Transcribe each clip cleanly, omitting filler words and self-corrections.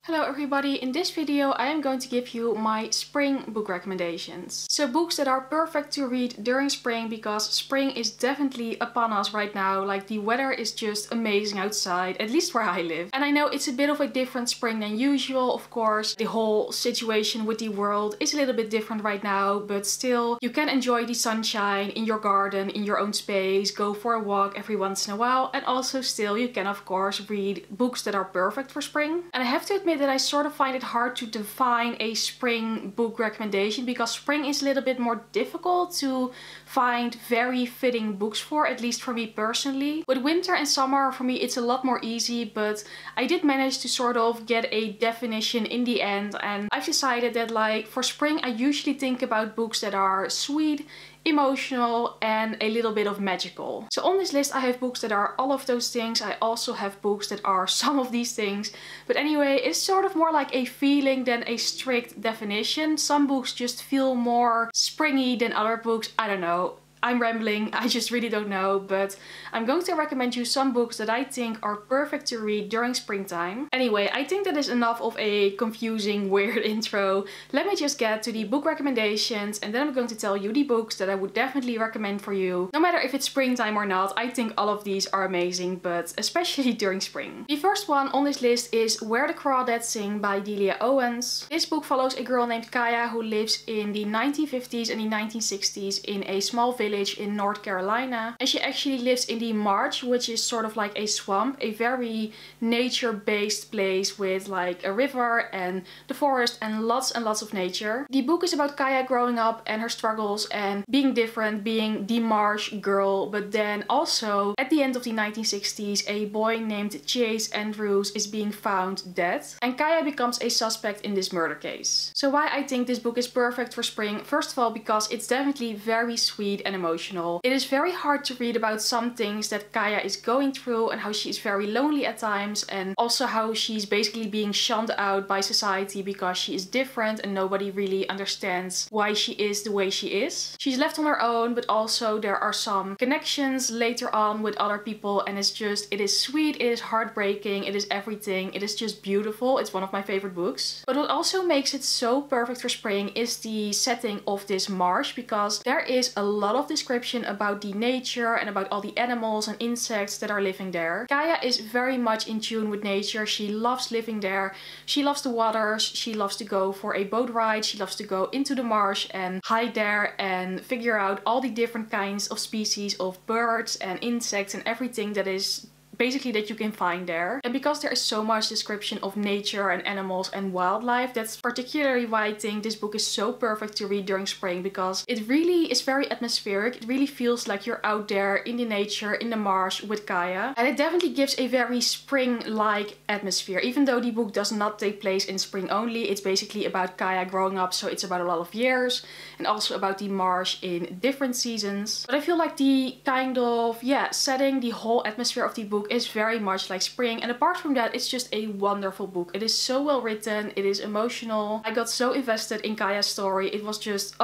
Hello everybody, in this video I am going to give you my spring book recommendations. So books that are perfect to read during spring because spring is definitely upon us right now. Like the weather is just amazing outside, at least where I live. And I know it's a bit of a different spring than usual, of course. The whole situation with the world is a little bit different right now, but still you can enjoy the sunshine in your garden, in your own space, go for a walk every once in a while, and also still you can of course read books that are perfect for spring. And I have to admit that I sort of find it hard to define a spring book recommendation because spring is a little bit more difficult to find very fitting books for, at least for me personally. With winter and summer, for me it's a lot more easy, but I did manage to sort of get a definition in the end, and I've decided that like for spring I usually think about books that are sweet, emotional, and a little bit of magical. So on this list I have books that are all of those things. I also have books that are some of these things. But anyway, it's sort of more like a feeling than a strict definition. Some books just feel more springy than other books. I don't know. I'm rambling, I just really don't know, but I'm going to recommend you some books that I think are perfect to read during springtime. Anyway, I think that is enough of a confusing, weird intro. Let me just get to the book recommendations, and then I'm going to tell you the books that I would definitely recommend for you. No matter if it's springtime or not, I think all of these are amazing, but especially during spring. The first one on this list is Where the Crawdads Sing by Delia Owens. This book follows a girl named Kaya who lives in the 1950s and the 1960s in a small village in North Carolina, and she actually lives in the marsh, which is sort of like a swamp, a very nature-based place with like a river and the forest and lots of nature. The book is about Kaya growing up and her struggles and being different, being the marsh girl, but then also at the end of the 1960s a boy named Chase Andrews is being found dead, and Kaya becomes a suspect in this murder case. So why I think this book is perfect for spring? First of all, because it's definitely very sweet and emotional. It is very hard to read about some things that Kaya is going through and how she is very lonely at times, and also how she's basically being shunned out by society because she is different and nobody really understands why she is the way she is. She's left on her own, but also there are some connections later on with other people, and it is sweet, it is heartbreaking, it is everything. It is just beautiful. It's one of my favorite books. But what also makes it so perfect for spring is the setting of this marsh, because there is a lot of description about the nature and about all the animals and insects that are living there. Kaya is very much in tune with nature. She loves living there. She loves the waters. She loves to go for a boat ride. She loves to go into the marsh and hide there and figure out all the different kinds of species of birds and insects and everything that is basically that you can find there. And because there is so much description of nature and animals and wildlife, that's particularly why I think this book is so perfect to read during spring, because it really is very atmospheric. It really feels like you're out there in the nature, in the marsh with Kaya. And it definitely gives a very spring-like atmosphere. Even though the book does not take place in spring only, it's basically about Kaya growing up, so it's about a lot of years, and also about the marsh in different seasons. But I feel like the kind of, setting, the whole atmosphere of the book is very much like spring, and apart from that it's just a wonderful book. It is so well written, it is emotional. I got so invested in Kaya's story. It was just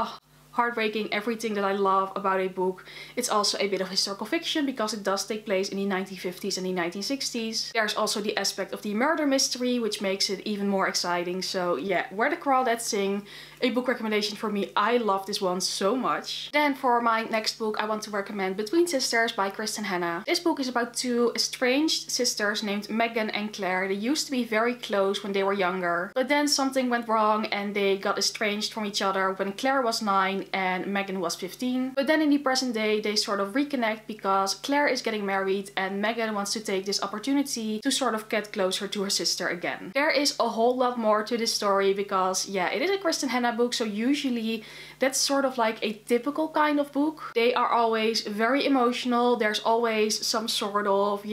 heartbreaking, everything that I love about a book. It's also a bit of historical fiction because it does take place in the 1950s and the 1960s. There's also the aspect of the murder mystery, which makes it even more exciting. So yeah, Where the Crawdads Sing, a book recommendation for me. I love this one so much. Then for my next book I want to recommend Between Sisters by Kristen Hanna. This book is about two estranged sisters named Megan and Claire. They used to be very close when they were younger, but then something went wrong and they got estranged from each other when Claire was 9 and Megan was 15. But then in the present day they sort of reconnect because Claire is getting married and Megan wants to take this opportunity to sort of get closer to her sister again. There is a whole lot more to this story because it is a Kristen Hanna book, so usually that's sort of like a typical kind of book. They are always very emotional. There's always some sort of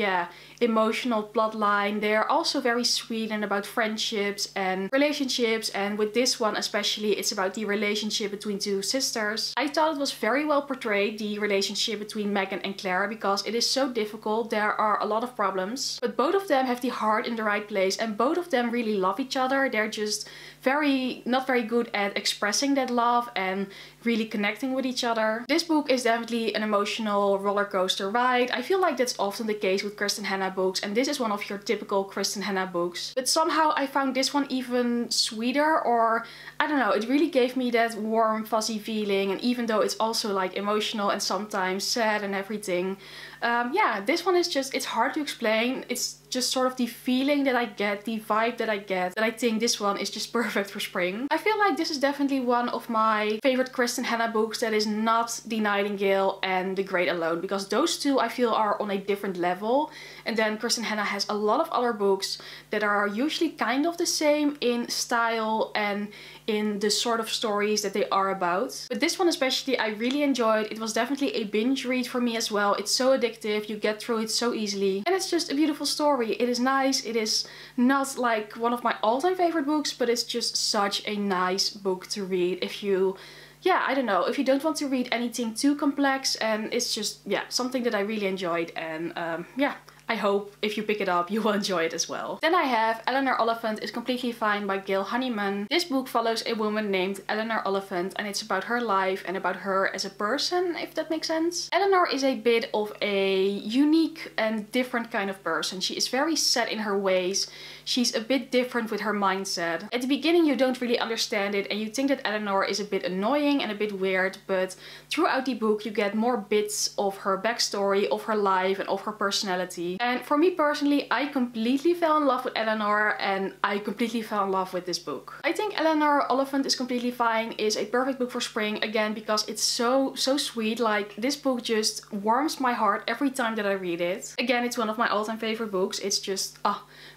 emotional plot line. They are also very sweet and about friendships and relationships, and with this one especially it's about the relationship between two sisters. I thought it was very well portrayed, the relationship between Megan and Claire, because it is so difficult. There are a lot of problems, but both of them have the heart in the right place and both of them really love each other. They're just not very good at expressing that love and really connecting with each other. This book is definitely an emotional roller coaster ride. I feel like that's often the case with Kristen Hanna Hannah books, and this is one of your typical Kristen Hannah books. But somehow I found this one even sweeter, or I don't know, it really gave me that warm, fuzzy feeling. And even though it's also like emotional and sometimes sad and everything, yeah, this one is just, it's hard to explain. It's just sort of the feeling that I get, the vibe that I get, that I think this one is just perfect for spring. I feel like this is definitely one of my favorite Kristen Hannah books that is not The Nightingale and The Great Alone, because those two I feel are on a different level. And then Kristen Hannah has a lot of other books that are usually kind of the same in style and in the sort of stories that they are about. But this one especially I really enjoyed. It was definitely a binge read for me as well. It's so addictive, you get through it so easily. And it's just a beautiful story. It is nice. It is not like one of my all-time favorite books, but it's just such a nice book to read if you, yeah, I don't know, if you don't want to read anything too complex. And it's just, yeah, something that I really enjoyed. And yeah, I hope if you pick it up you will enjoy it as well. Then I have Eleanor Elephant is Completely Fine by Gail Honeyman. This book follows a woman named Eleanor Elephant, and it's about her life and about her as a person, if that makes sense. Eleanor is a bit of a unique and different kind of person. She is very set in her ways. She's a bit different with her mindset. At the beginning you don't really understand it and you think that Eleanor is a bit annoying and a bit weird, but throughout the book you get more bits of her backstory, of her life and of her personality. And for me personally, I completely fell in love with Eleanor, and I completely fell in love with this book. I think Eleanor Elephant is Completely Fine is a perfect book for spring, again because it's so sweet. Like, this book just warms my heart every time that I read it. Again, it's one of my all-time favorite books. It's just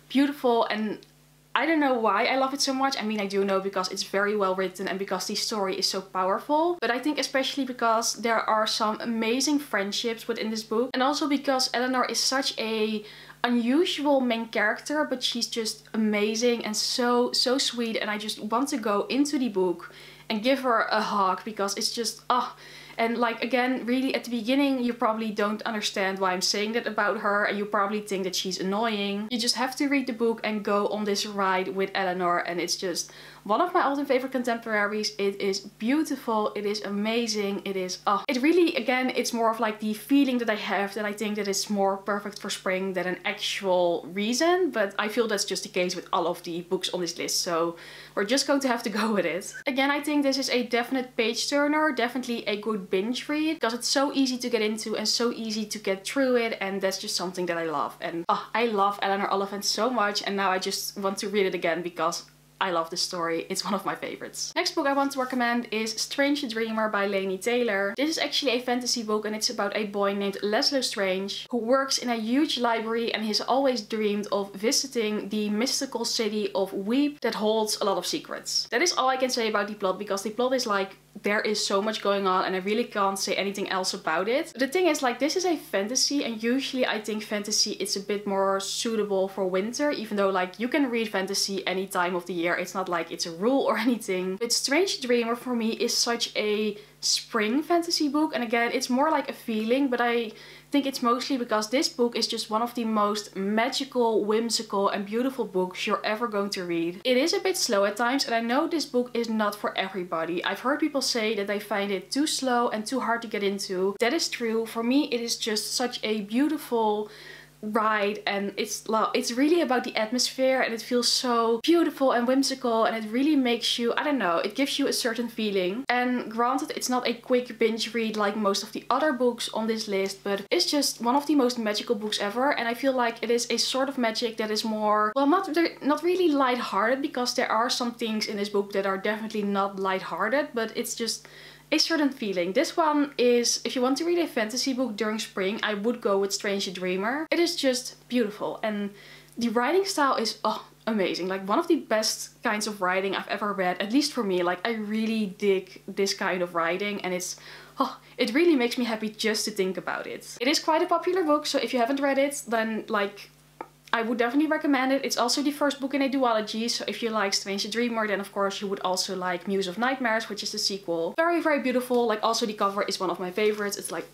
beautiful, and I don't know why I love it so much. I mean, I do know, because it's very well written and because the story is so powerful. But I think especially because there are some amazing friendships within this book. And also because Eleanor is such a unusual main character, but she's just amazing and so sweet. And I just want to go into the book and give her a hug, because it's just, and like, again, really at the beginning you probably don't understand why I'm saying that about her, and you probably think that she's annoying. You just have to read the book and go on this ride with Eleanor, and it's just one of my all-time favorite contemporaries. It is beautiful, it is amazing, it is, it really, again, it's more of like the feeling that I have that I think that it's more perfect for spring than an actual reason, but I feel that's just the case with all of the books on this list, so we're just going to have to go with it. Again, I think this is a definite page turner, definitely a good binge read, because it's so easy to get into and so easy to get through it, and that's just something that I love. And I love Eleanor Elephant so much, and now I just want to read it again because I love this story. It's one of my favorites. Next book I want to recommend is Strange Dreamer by Laini Taylor. This is actually a fantasy book, and it's about a boy named Laszlo Strange who works in a huge library, and he's always dreamed of visiting the mystical city of Weep that holds a lot of secrets. That is all I can say about the plot, because the plot is like, there is so much going on and I really can't say anything else about it. But the thing is, like, this is a fantasy, and usually I think fantasy is a bit more suitable for winter, even though like you can read fantasy any time of the year. It's not like it's a rule or anything. But Strange Dreamer for me is such a spring fantasy book, and again, it's more like a feeling, but I think it's mostly because this book is just one of the most magical, whimsical and beautiful books you're ever going to read. It is a bit slow at times, and I know this book is not for everybody. I've heard people say that they find it too slow and too hard to get into. That is true. For me, it is just such a beautiful ride, and it's really about the atmosphere, and it feels so beautiful and whimsical, and it really makes you, I don't know, it gives you a certain feeling. And granted, it's not a quick binge read like most of the other books on this list, but it's just one of the most magical books ever, and I feel like it is a sort of magic that is more, well, not really lighthearted, because there are some things in this book that are definitely not lighthearted, but it's just a certain feeling. This one is, if you want to read a fantasy book during spring, I would go with Strange Dreamer. It is just beautiful, and the writing style is amazing. Like, one of the best kinds of writing I've ever read, at least for me. Like, I really dig this kind of writing, and it's it really makes me happy just to think about it. It is quite a popular book, so if you haven't read it, then like, I would definitely recommend it. It's also the first book in a duology, so if you like Strange Dreamer, then of course you would also like Muse of Nightmares, which is the sequel. Very, very beautiful. Like, also the cover is one of my favorites. It's like,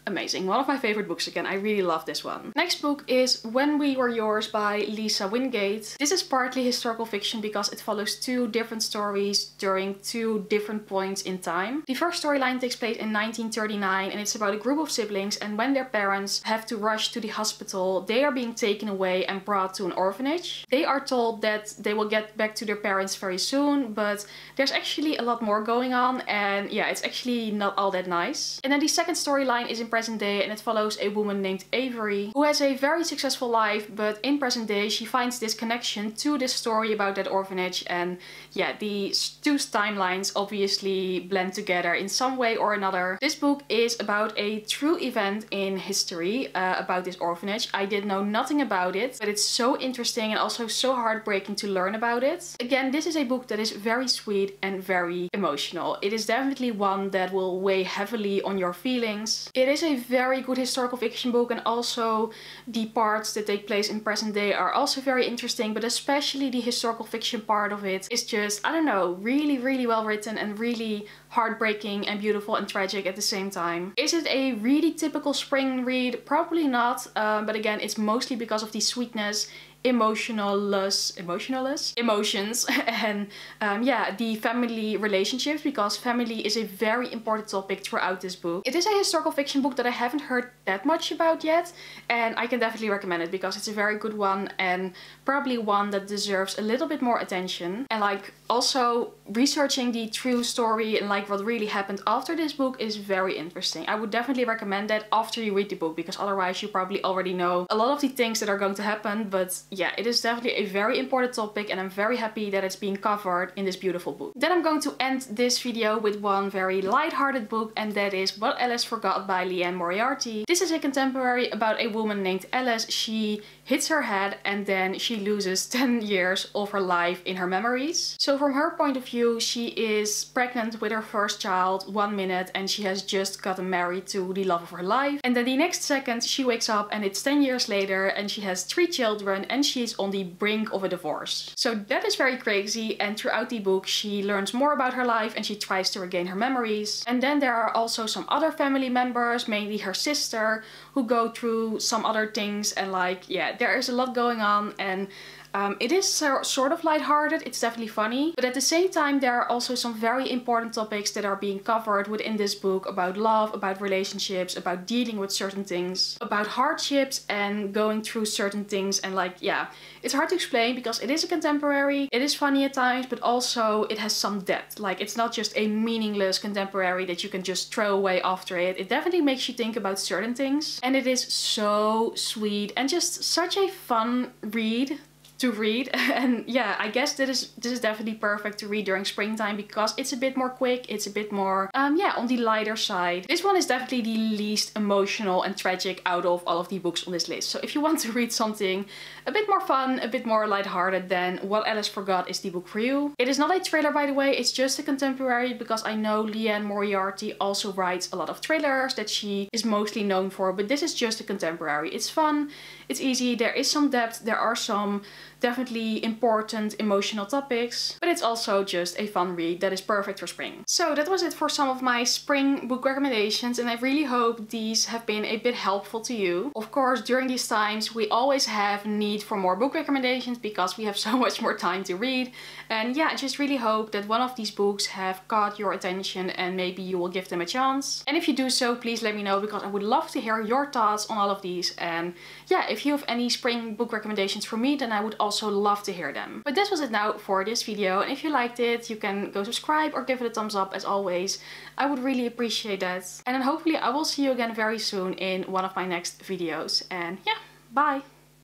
amazing. One of my favorite books again. I really love this one. Next book is When We Were Yours by Lisa Wingate. This is partly historical fiction because it follows two different stories during two different points in time. The first storyline takes place in 1939 and it's about a group of siblings, and when their parents have to rush to the hospital, they are being taken away and brought to an orphanage. They are told that they will get back to their parents very soon, but there's actually a lot more going on, and yeah, it's actually not all that nice. And then the second storyline is in present day and it follows a woman named Avery who has a very successful life, but in present day she finds this connection to this story about that orphanage, and yeah, these two timelines obviously blend together in some way or another. This book is about a true event in history about this orphanage. I did know nothing about it, but it's so interesting and also so heartbreaking to learn about it. Again, this is a book that is very sweet and very emotional. It is definitely one that will weigh heavily on your feelings. It is a very good historical fiction book, and also the parts that take place in present day are also very interesting, but especially the historical fiction part of it is just, I don't know, really well written and really heartbreaking and beautiful and tragic at the same time. Is it a really typical spring read? Probably not, but again, it's mostly because of the sweetness, emotions and yeah, the family relationships, because family is a very important topic throughout this book. It is a historical fiction book that I haven't heard that much about yet, and I can definitely recommend it because it's a very good one and probably one that deserves a little bit more attention. And like also researching the true story and like what really happened after this book is very interesting. I would definitely recommend that after you read the book, because otherwise you probably already know a lot of the things that are going to happen. But yeah, it is definitely a very important topic and I'm very happy that it's being covered in this beautiful book. Then I'm going to end this video with one very light-hearted book, and that is What Ellis Forgot by Liane Moriarty. This is a contemporary about a woman named Ellis. She hits her head and then she loses 10 years of her life in her memories. So from her point of view, she is pregnant with her first child 1 minute and she has just gotten married to the love of her life. And then the next second she wakes up and it's 10 years later and she has 3 children and she's on the brink of a divorce. So that is very crazy, and throughout the book she learns more about her life and she tries to regain her memories. And then there are also some other family members, mainly her sister, who go through some other things, and like, yeah, there is a lot going on, and it is sort of lighthearted, it's definitely funny, but at the same time there are also some very important topics that are being covered within this book about love, about relationships, about dealing with certain things, about hardships and going through certain things. And like, yeah, it's hard to explain because it is a contemporary, it is funny at times, but also it has some depth. Like, it's not just a meaningless contemporary that you can just throw away after it. It definitely makes you think about certain things, and it is so sweet and just such a fun read to read. And yeah, I guess this is definitely perfect to read during springtime because it's a bit more quick, it's a bit more yeah, on the lighter side. This one is definitely the least emotional and tragic out of all of the books on this list. So if you want to read something a bit more fun, a bit more lighthearted, then What Ellis Forgot is the book for you. It is not a thriller, by the way, it's just a contemporary, because I know Liane Moriarty also writes a lot of thrillers that she is mostly known for, but this is just a contemporary. It's fun, it's easy, there is some depth, there are some definitely important emotional topics, but it's also just a fun read that is perfect for spring. So that was it for some of my spring book recommendations, and I really hope these have been a bit helpful to you. Of course, during these times we always have need for more book recommendations because we have so much more time to read. And yeah, I just really hope that one of these books have caught your attention and maybe you will give them a chance. And if you do so, please let me know, because I would love to hear your thoughts on all of these. And yeah, if you have any spring book recommendations for me, then I would also love to hear them. But this was it now for this video, and if you liked it, you can go subscribe or give it a thumbs up as always. I would really appreciate that. And then hopefully I will see you again very soon in one of my next videos. And yeah, bye!